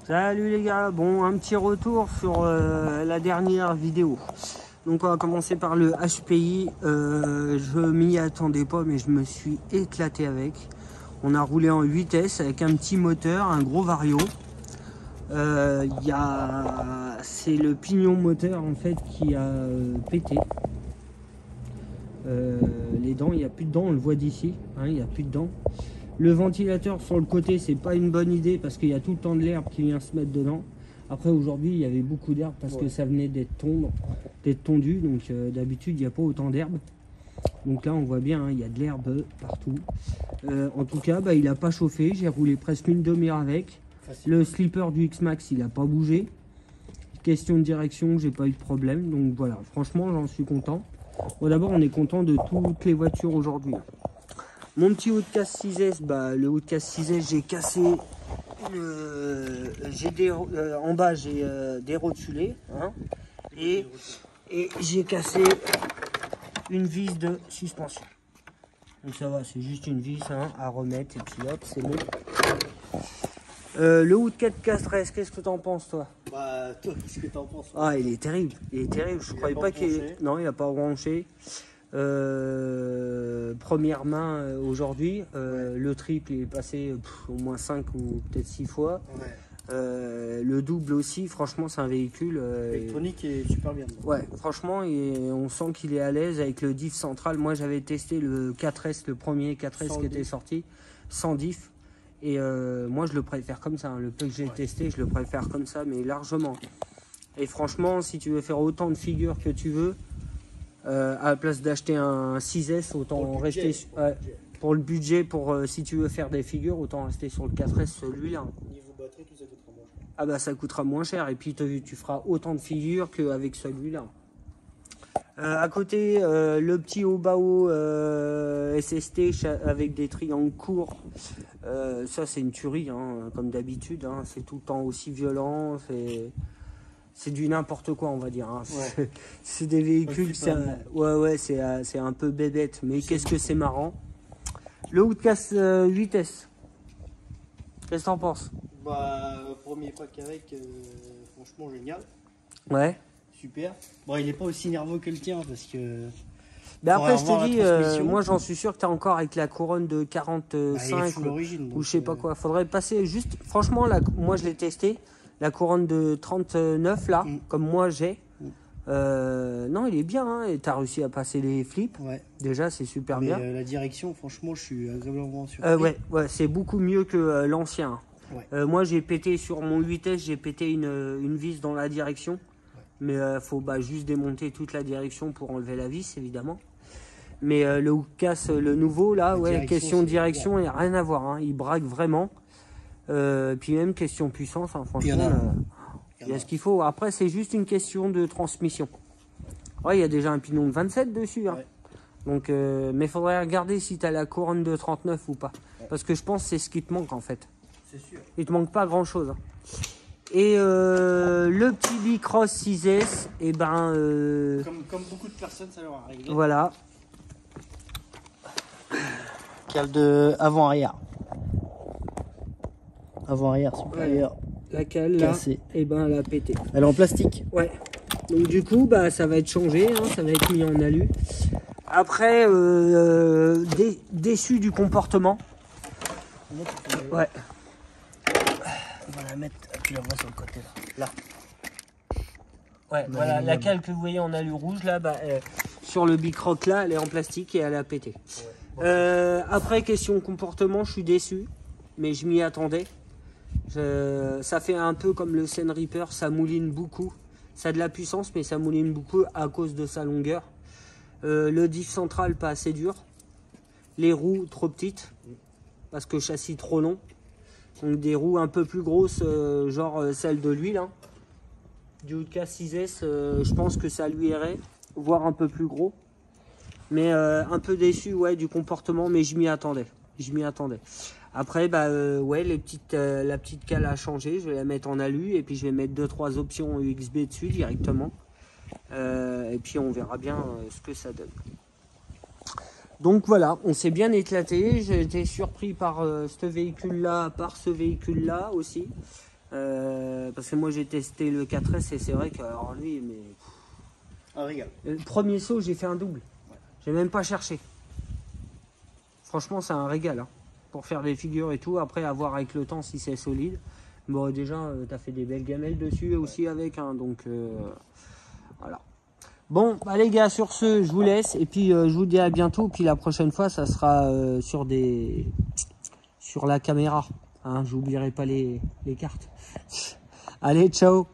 Salut les gars, bon un petit retour sur la dernière vidéo. Donc on va commencer par le HPI, je m'y attendais pas mais je me suis éclaté avec. On a roulé en 8S avec un petit moteur, un gros vario. C'est le pignon moteur en fait qui a pété. Les dents, il n'y a plus de dents, on le voit d'ici, hein, il n'y a plus de dents. Le ventilateur sur le côté, c'est pas une bonne idée parce qu'il y a tout le temps de l'herbe qui vient se mettre dedans. Après aujourd'hui, il y avait beaucoup d'herbe parce que ça venait d'être tondu. Donc d'habitude, il n'y a pas autant d'herbe. Donc là, on voit bien, hein, il y a de l'herbe partout. En tout cas, il n'a pas chauffé. J'ai roulé presque une demi-heure avec. Le slipper du X-Max, il n'a pas bougé. Question de direction, j'ai pas eu de problème. Donc voilà, franchement, j'en suis content. Bon, d'abord, on est content de toutes les voitures aujourd'hui. Mon petit Outcast 6S, le Outcast 6S, j'ai cassé, en bas j'ai des rotulés, hein, et j'ai cassé une vis de suspension. Donc ça va, c'est juste une vis à remettre et puis hop, c'est bon. Le Outcast 4S, qu'est-ce que t'en penses toi? Toi, qu'est-ce que t'en penses? Ah, il est terrible, je croyais pas qu'il... Non, il n'a pas branché. Première main aujourd'hui, le triple est passé au moins 5 ou peut-être 6 fois. Le double aussi, franchement c'est un véhicule électronique est super bien. Ouais, franchement on sent qu'il est à l'aise avec le diff central. Moi j'avais testé le 4S, le premier 4S qui était sorti sans diff, et moi je le préfère comme ça, hein. Le peu que j'ai testé, je le préfère comme ça, mais largement. Et franchement, si tu veux faire autant de figures que tu veux, à la place d'acheter un 6S, autant rester pour le budget, si tu veux faire des figures, autant rester sur le 4S, celui-là. Niveau batterie, tout ça coûtera moins cher. Ah ça coûtera moins cher, et puis tu feras autant de figures qu'avec celui-là. À côté, le petit Obao SST avec des triangles courts, ça c'est une tuerie, hein, comme d'habitude, hein, c'est tout le temps aussi violent, c'est du n'importe quoi, on va dire, hein. C'est des véhicules, c'est un peu bébête, mais qu'est-ce que c'est marrant. Le Outcast 8S, qu'est-ce que t'en penses? Premier pack avec, franchement génial. Ouais. Super. Bon, il est pas aussi nerveux que le tien parce que... Après, je te dis, moi j'en suis sûr que tu as encore avec la couronne de 45 ou je sais pas quoi. Faudrait passer juste, franchement, moi je l'ai testé. La couronne de 39 là, comme moi j'ai. Non, il est bien, hein, et tu as réussi à passer les flips. Déjà, c'est super bien. La direction, franchement, je suis agréablement surpris. C'est beaucoup mieux que l'ancien. Moi, j'ai pété sur mon 8S, j'ai pété une vis dans la direction. Mais faut juste démonter toute la direction pour enlever la vis, évidemment. Mais le Outcast, le nouveau, là, question de direction, il n'y a rien à voir, hein. Il braque vraiment. Puis même question puissance, hein, franchement, il y a ce qu'il faut. Après, c'est juste une question de transmission. Il y a déjà un pignon de 27 dessus, hein. Donc, mais il faudrait regarder si tu as la couronne de 39 ou pas. Parce que je pense que c'est ce qui te manque en fait. C'est sûr. Il te manque pas grand chose, hein. Et le petit Bicross 6S, comme beaucoup de personnes, ça leur arrive. Voilà. Cale de avant-arrière. Avant-arrière supérieur. La cale là, elle a pété. Elle est en plastique. Ouais. Donc du coup, ça va être changé, hein, ça va être mis en alu. Après, déçu du comportement. Ouais. On va la mettre, tu la vois sur le côté là. Voilà, la cale que vous voyez en alu rouge là, sur le Bicross là, elle est en plastique et elle a pété. Après, question comportement, je suis déçu, mais je m'y attendais. Ça fait un peu comme le Sen Reaper, ça mouline beaucoup. Ça a de la puissance, mais ça mouline beaucoup à cause de sa longueur. Le diff central pas assez dur. Les roues trop petites, parce que châssis trop long. Donc des roues un peu plus grosses, genre celle de lui là. Du Outcast 6S, je pense que ça lui irait, voire un peu plus gros. Mais un peu déçu du comportement, mais je m'y attendais. Après, la petite cale a changé, je vais la mettre en alu et puis je vais mettre 2-3 options UXB dessus directement. Et puis on verra bien ce que ça donne. Donc voilà, on s'est bien éclaté. J'ai été surpris par ce véhicule-là, aussi. parce que moi j'ai testé le 4S et c'est vrai que alors lui, mais Un régal. le premier saut j'ai fait un double. Ouais. J'ai même pas cherché. Franchement c'est un régal hein, pour faire des figures et tout. Après à voir avec le temps si c'est solide. Bon déjà t'as fait des belles gamelles dessus aussi avec hein, donc voilà. Bon bah les gars sur ce je vous laisse et puis je vous dis à bientôt. Puis la prochaine fois ça sera sur la caméra. Hein, j'oublierai pas les cartes. Allez ciao.